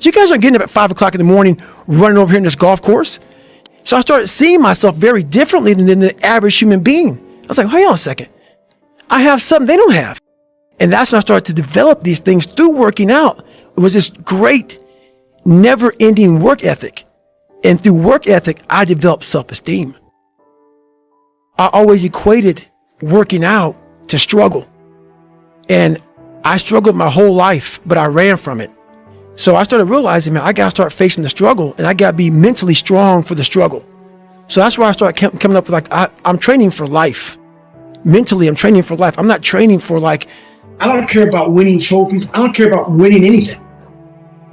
You guys aren't getting up at 5 o'clock in the morning, running over here in this golf course. So I started seeing myself very differently than the average human being. I was like, hold on a second. I have something they don't have. And that's when I started to develop these things through working out. It was this great, never-ending work ethic. And through work ethic, I developed self-esteem. I always equated working out to struggle. And I struggled my whole life, but I ran from it. So I started realizing, man, I got to start facing the struggle, and I got to be mentally strong for the struggle. So that's why I started coming up with I'm training for life. Mentally, I'm training for life. I'm not training for I don't care about winning trophies. I don't care about winning anything.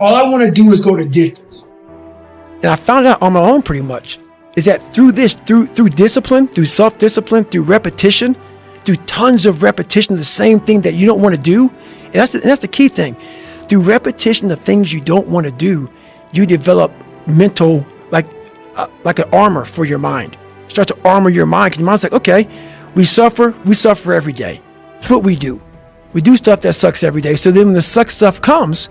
All I want to do is go the distance. And I found out on my own pretty much is that through discipline, through self-discipline, through repetition, through tons of repetition of the same thing that you don't want to do. And that's the key thing. Through repetition of things you don't want to do, you develop mental, like an armor for your mind. Start to armor your mind, because your mind's like, okay, we suffer every day. That's what we do. We do stuff that sucks every day. So then when the suck stuff comes,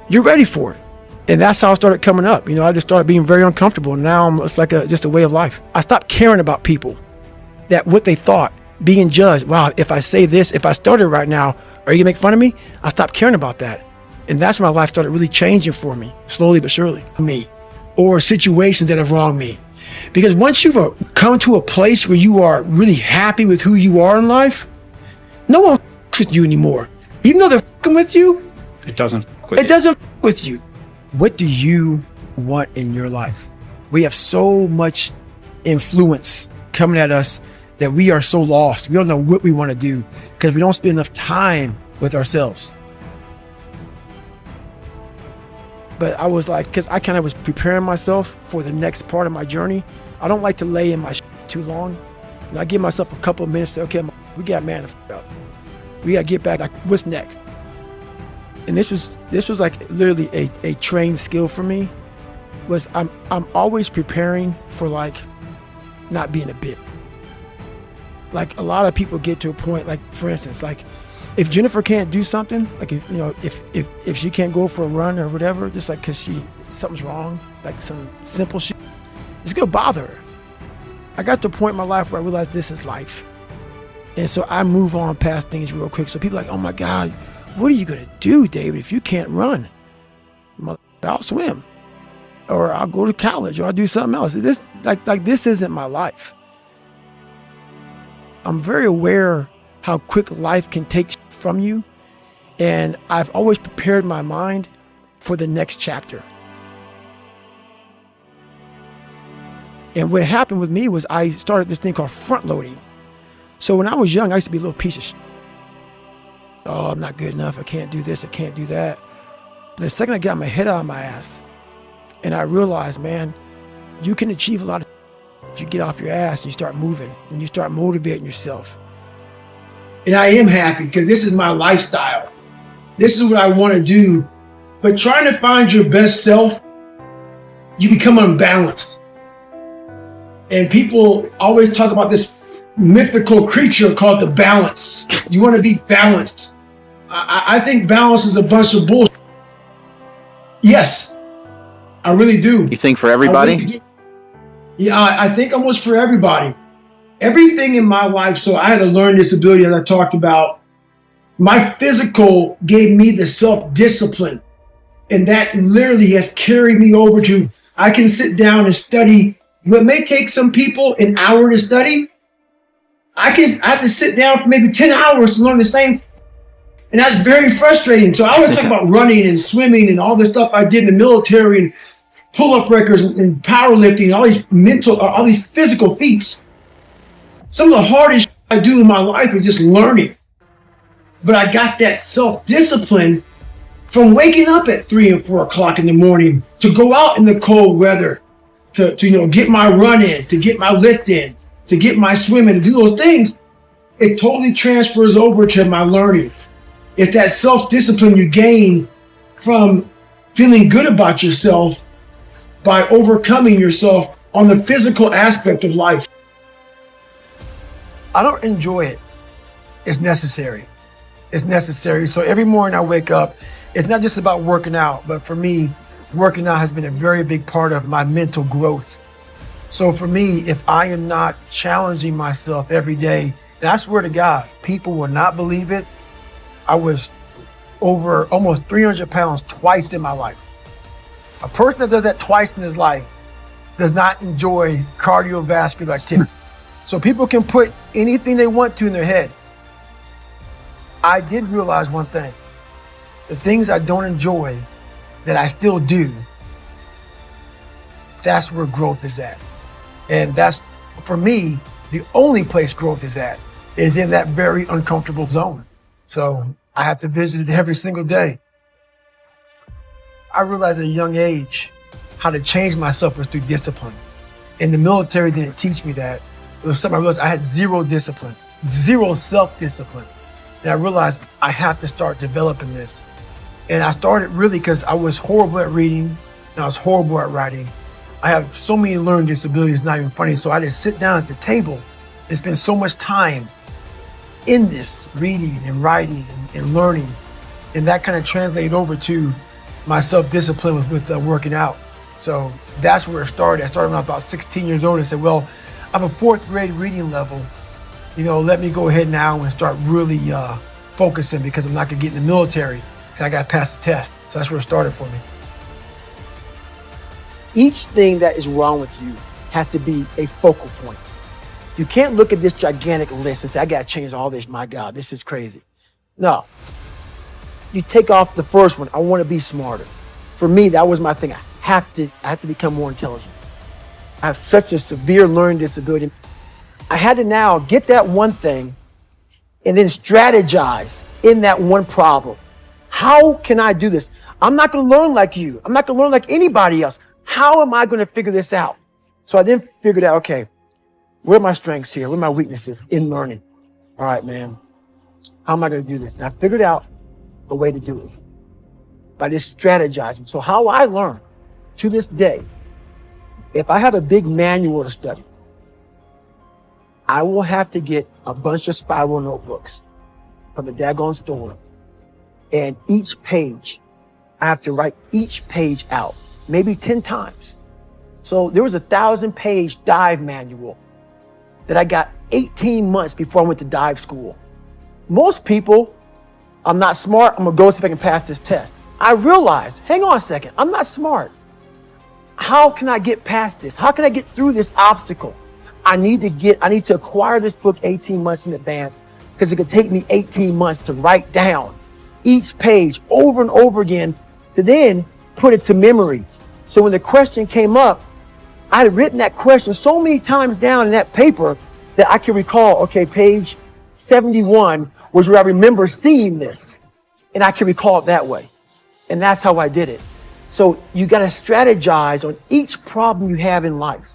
you're ready for it. And that's how I started coming up. I just started being very uncomfortable. And now it's like just a way of life. I stopped caring about people, that what they thought, being judged. Wow, if I say this, if I started right now, are you gonna make fun of me? I stopped caring about that. And that's when my life started really changing for me, slowly but surely. Or situations that have wronged me. Because once you've come to a place where you are really happy with who you are in life, no one with you anymore. Even though they're with you, it doesn't with you. What do you want in your life? We have so much influence coming at us that we are so lost. We don't know what we want to do because we don't spend enough time with ourselves. But I was because I kind of was preparing myself for the next part of my journey. I don't like to lay in my too long. I give myself a couple of minutes to, okay, we got man to out. We got to get back, what's next? And this was literally a trained skill for me, was I'm always preparing for not being a bit. A lot of people get to a point, for instance, if Jennifer can't do something, if she can't go for a run or whatever, just because something's wrong, some simple shit, it's gonna bother her. I got to a point in my life where I realized this is life. And so I move on past things real quick. So people are like, oh my God, what are you gonna do, David, if you can't run? I'll swim, or I'll go to college, or I'll do something else. This this isn't my life. I'm very aware how quick life can take from you. And I've always prepared my mind for the next chapter. And what happened with me was I started this thing called front loading. So when I was young, I used to be a little piece of shit. Oh, I'm not good enough. I can't do this. I can't do that. But the second I got my head out of my ass and I realized, man, you can achieve a lot of if you get off your ass and you start moving and you start motivating yourself. And I am happy because this is my lifestyle. This is what I want to do. But trying to find your best self, you become unbalanced. And people always talk about this mythical creature called the balance. You want to be balanced. I think balance is a bunch of bullshit. Yes, I really do. You think for everybody? Really yeah, I think almost for everybody. Everything in my life, so I had a learning disability that I talked about. My physical gave me the self-discipline. And that literally has carried me over to, I can sit down and study what may take some people an hour to study. I have to sit down for maybe 10 hours to learn the same. And that's very frustrating. So I always talk about running and swimming and all the stuff I did in the military and pull-up records and powerlifting, all these physical feats. Some of the hardest I do in my life is just learning. But I got that self-discipline from waking up at 3 and 4 o'clock in the morning to go out in the cold weather, to get my run in, to get my lift in, to get my swim in, to do those things. It totally transfers over to my learning. It's that self-discipline you gain from feeling good about yourself by overcoming yourself on the physical aspect of life. I don't enjoy it. It's necessary. It's necessary. So every morning I wake up it's not just about working out, but for me, working out has been a very big part of my mental growth. So for me, if I am not challenging myself every day, and I swear to God, people will not believe it. I was over almost 300 pounds twice in my life. A person that does that twice in his life does not enjoy cardiovascular activity. So people can put anything they want to in their head. I did realize one thing. The things I don't enjoy that I still do, that's where growth is at. And that's, for me, the only place growth is at, is in that very uncomfortable zone. So I have to visit it every single day. I realized at a young age how to change myself was through discipline. And the military didn't teach me that. It was something I realized I had zero discipline, zero self-discipline. And I realized I have to start developing this. And I started really because I was horrible at reading and I was horrible at writing. I have so many learning disabilities, it's not even funny. So I just sit down at the table and spend so much time in this, reading and writing and learning. And that kind of translated over to my self-discipline with working out. So that's where it started. I started when I was about 16 years old and said, well, I'm a fourth grade reading level. Let me go ahead now and start really focusing because I'm not gonna get in the military and I gotta pass the test. So that's where it started for me. Each thing that is wrong with you has to be a focal point. You can't look at this gigantic list and say, I gotta change all this, my God, this is crazy. No, you take off the first one, I wanna be smarter. For me, that was my thing. I have to become more intelligent. I have such a severe learning disability. I had to now get that one thing and then strategize in that one problem. How can I do this? I'm not gonna learn like you. I'm not gonna learn like anybody else. How am I gonna figure this out? So I then figured out, okay, where are my strengths here? Where are my weaknesses in learning? All right, man, how am I gonna do this? And I figured out a way to do it by just strategizing. So how I learn to this day, if I have a big manual to study, I will have to get a bunch of spiral notebooks from the daggone store. And each page, I have to write each page out, maybe 10 times. So there was a 1,000-page dive manual that I got 18 months before I went to dive school. Most people, I'm not smart, I'm gonna go see if I can pass this test. I realized, hang on a second, I'm not smart. How can I get past this? How can I get through this obstacle? I need to acquire this book 18 months in advance because it could take me 18 months to write down each page over and over again to then put it to memory. So when the question came up, I had written that question so many times down in that paper that I can recall, okay, page 71 was where I remember seeing this, and I can recall it that way. And that's how I did it. So you got to strategize on each problem you have in life.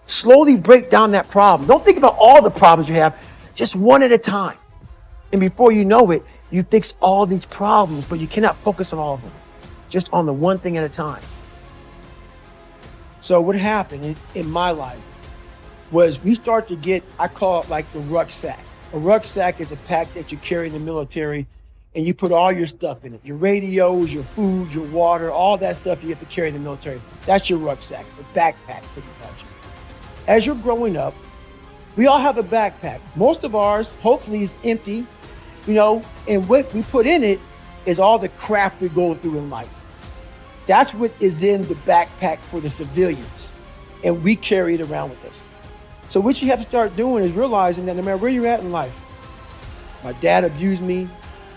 Slowly break down that problem. Don't think about all the problems you have, just one at a time. And before you know it, you fix all these problems, but you cannot focus on all of them, just on the one thing at a time. So what happened in my life was we start to get, I call it like the rucksack. A rucksack is a pack that you carry in the military and you put all your stuff in it. Your radios, your food, your water, all that stuff you have to carry in the military. That's your rucksack, it's a backpack pretty much. As you're growing up, we all have a backpack. Most of ours, hopefully, is empty, and what we put in it is all the crap we go through in life. That's what is in the backpack for the civilians, and we carry it around with us. So what you have to start doing is realizing that no matter where you're at in life, my dad abused me,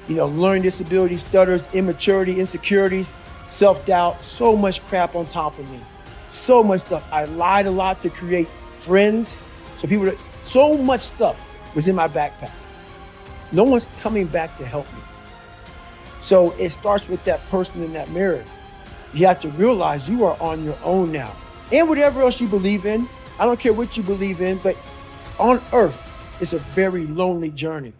learning disability, stutters, immaturity, insecurities, self-doubt, so much crap on top of me. So much stuff. I lied a lot to create friends. So much stuff was in my backpack. No one's coming back to help me. So it starts with that person in that mirror. You have to realize you are on your own now. And whatever else you believe in, I don't care what you believe in, but on earth, it's a very lonely journey.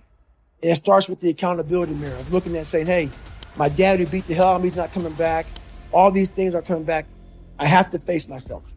And it starts with the accountability mirror, looking at saying, hey, my dad who beat the hell out of me is not coming back. All these things are coming back. I have to face myself.